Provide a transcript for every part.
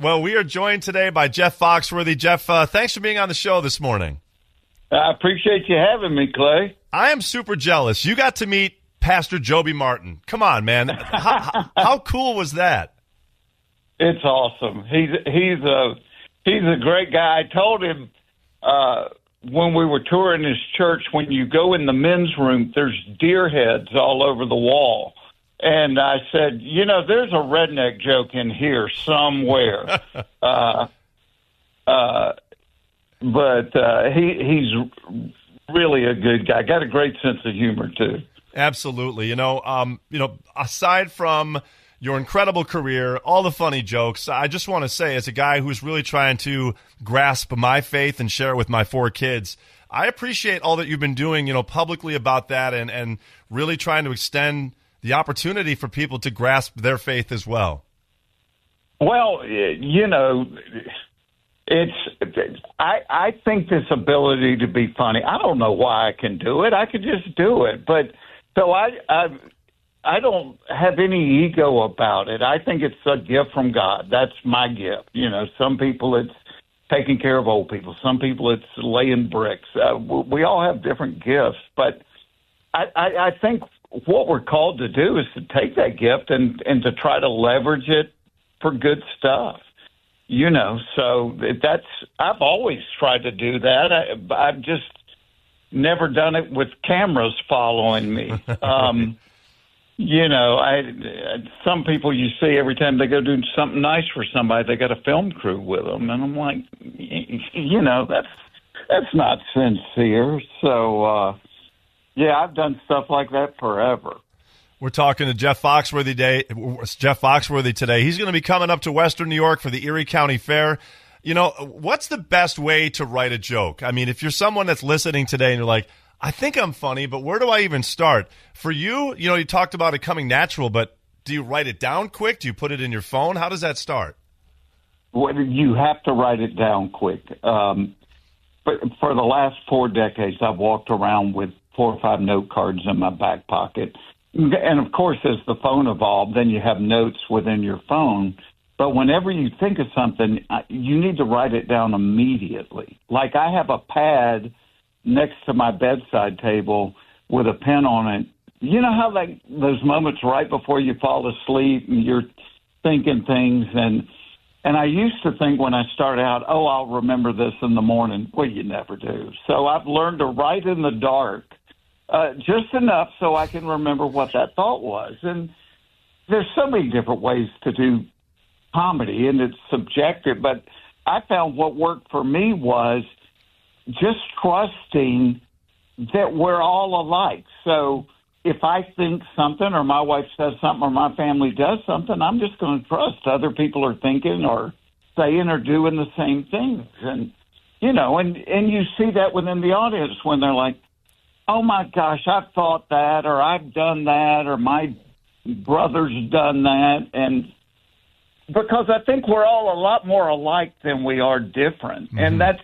Well, we are joined today by Jeff Foxworthy. Jeff, thanks for being on the show this morning. I appreciate you having me, Clay. I am super jealous. You got to meet Pastor Joby Martin. Come on, man. How cool was that? It's awesome. He's a great guy. I told him when we were touring his church, when you go in the men's room, there's deer heads all over the wall. And I said, there's a redneck joke in here somewhere. But he's really a good guy. Got a great sense of humor, too. Absolutely. Aside from your incredible career, all the funny jokes, I just want to say, as a guy who's really trying to grasp my faith and share it with my 4 kids, I appreciate all that you've been doing, publicly about that and really trying to extend the opportunity for people to grasp their faith as well. Well, I think this ability to be funny, I don't know why I can do it. I could just do it. But so I don't have any ego about it. I think it's a gift from God. That's my gift. Some people it's taking care of old people. Some people it's laying bricks. We all have different gifts. But I think what we're called to do is to take that gift and to try to leverage it for good stuff. So I've always tried to do that. I've just never done it with cameras following me. Some people you see every time they go do something nice for somebody, they got a film crew with them. And I'm like, that's not sincere. So, I've done stuff like that forever. We're talking to Jeff Foxworthy today. He's going to be coming up to Western New York for the Erie County Fair. What's the best way to write a joke? I mean, if you're someone that's listening today and you're like, I think I'm funny, but where do I even start? For you, you talked about it coming natural, but do you write it down quick? Do you put it in your phone? How does that start? Well, you have to write it down quick. But for the last 4 decades, I've walked around with 4 or 5 note cards in my back pocket. And, of course, as the phone evolved, then you have notes within your phone. But whenever you think of something, you need to write it down immediately. Like I have a pad next to my bedside table with a pen on it. You know how those moments right before you fall asleep and you're thinking things. And I used to think when I started out, I'll remember this in the morning. Well, you never do. So I've learned to write in the dark. Just enough so I can remember what that thought was. And there's so many different ways to do comedy, and it's subjective. But I found what worked for me was just trusting that we're all alike. So if I think something or my wife says something or my family does something, I'm just going to trust other people are thinking or saying or doing the same things. And, and you see that within the audience when they're like, oh, my gosh, I've thought that, or I've done that, or my brother's done that. And because I think we're all a lot more alike than we are different. Mm-hmm. And that's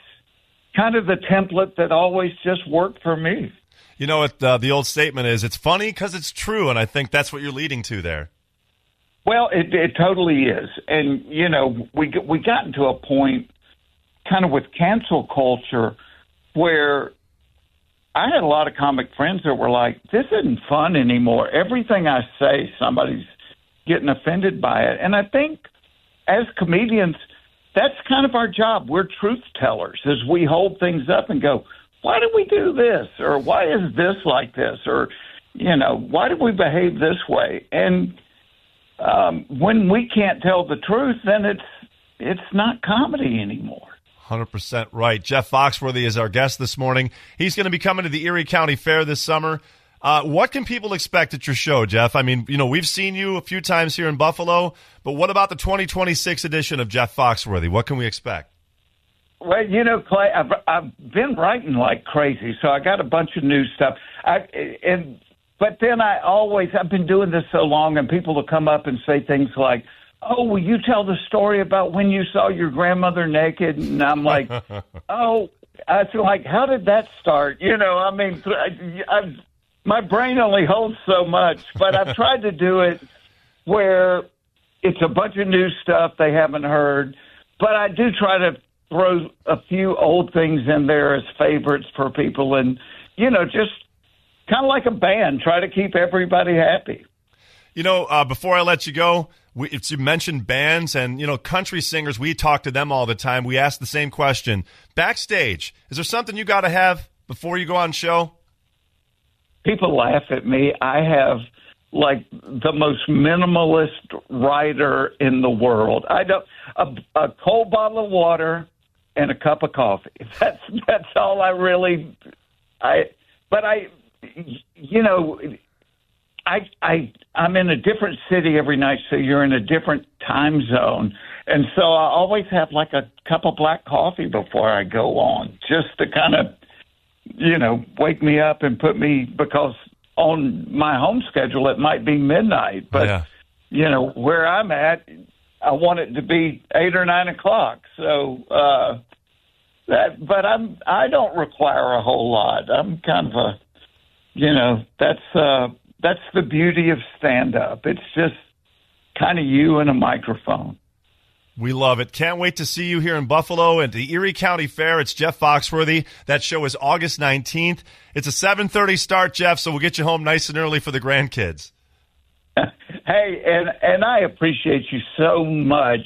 kind of the template that always just worked for me. You know what the old statement is, it's funny because it's true, and I think that's what you're leading to there. Well, it totally is. And, we got into a point kind of with cancel culture where I had a lot of comic friends that were like, this isn't fun anymore. Everything I say, somebody's getting offended by it. And I think as comedians, that's kind of our job. We're truth tellers as we hold things up and go, why did we do this? Or why is this like this? Or, why did we behave this way? And when we can't tell the truth, then it's not comedy anymore. 100% right. Jeff Foxworthy is our guest this morning. He's going to be coming to the Erie County Fair this summer. What can people expect at your show, Jeff? I mean, we've seen you a few times here in Buffalo, but what about the 2026 edition of Jeff Foxworthy? What can we expect? Well, Clay, I've been writing like crazy, so I got a bunch of new stuff. But then I've been doing this so long, and people will come up and say things like, oh, will you tell the story about when you saw your grandmother naked? And I'm like, oh, I feel like, how did that start? My brain only holds so much, but I've tried to do it where it's a bunch of new stuff they haven't heard, but I do try to throw a few old things in there as favorites for people, and just kind of like a band, try to keep everybody happy. Before I let you go, you mentioned bands and, country singers. We talk to them all the time. We ask the same question. Backstage, is there something you got to have before you go on show? People laugh at me. I have, the most minimalist writer in the world. I don't a cold bottle of water and a cup of coffee. That's all I really. I'm in a different city every night, so you're in a different time zone. And so I always have a cup of black coffee before I go on, just to kind of, wake me up and put me, because on my home schedule it might be midnight. But, where I'm at, I want it to be 8 or 9 o'clock. So I don't require a whole lot. I'm kind of that's the beauty of stand-up. It's just kind of you and a microphone. We love it. Can't wait to see you here in Buffalo at the Erie County Fair. It's Jeff Foxworthy. That show is August 19th. It's a 7:30 start, Jeff, so we'll get you home nice and early for the grandkids. Hey, and I appreciate you so much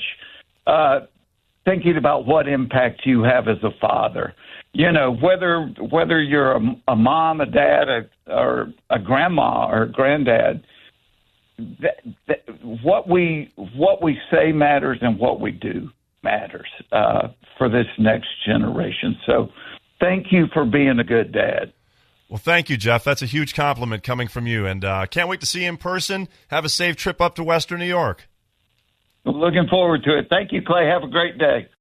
thinking about what impact you have as a father. Whether you're a mom, a dad, or a grandma or a granddad, what we say matters and what we do matters for this next generation. So thank you for being a good dad. Well, thank you, Jeff. That's a huge compliment coming from you, and can't wait to see you in person. Have a safe trip up to Western New York. Looking forward to it. Thank you, Clay. Have a great day.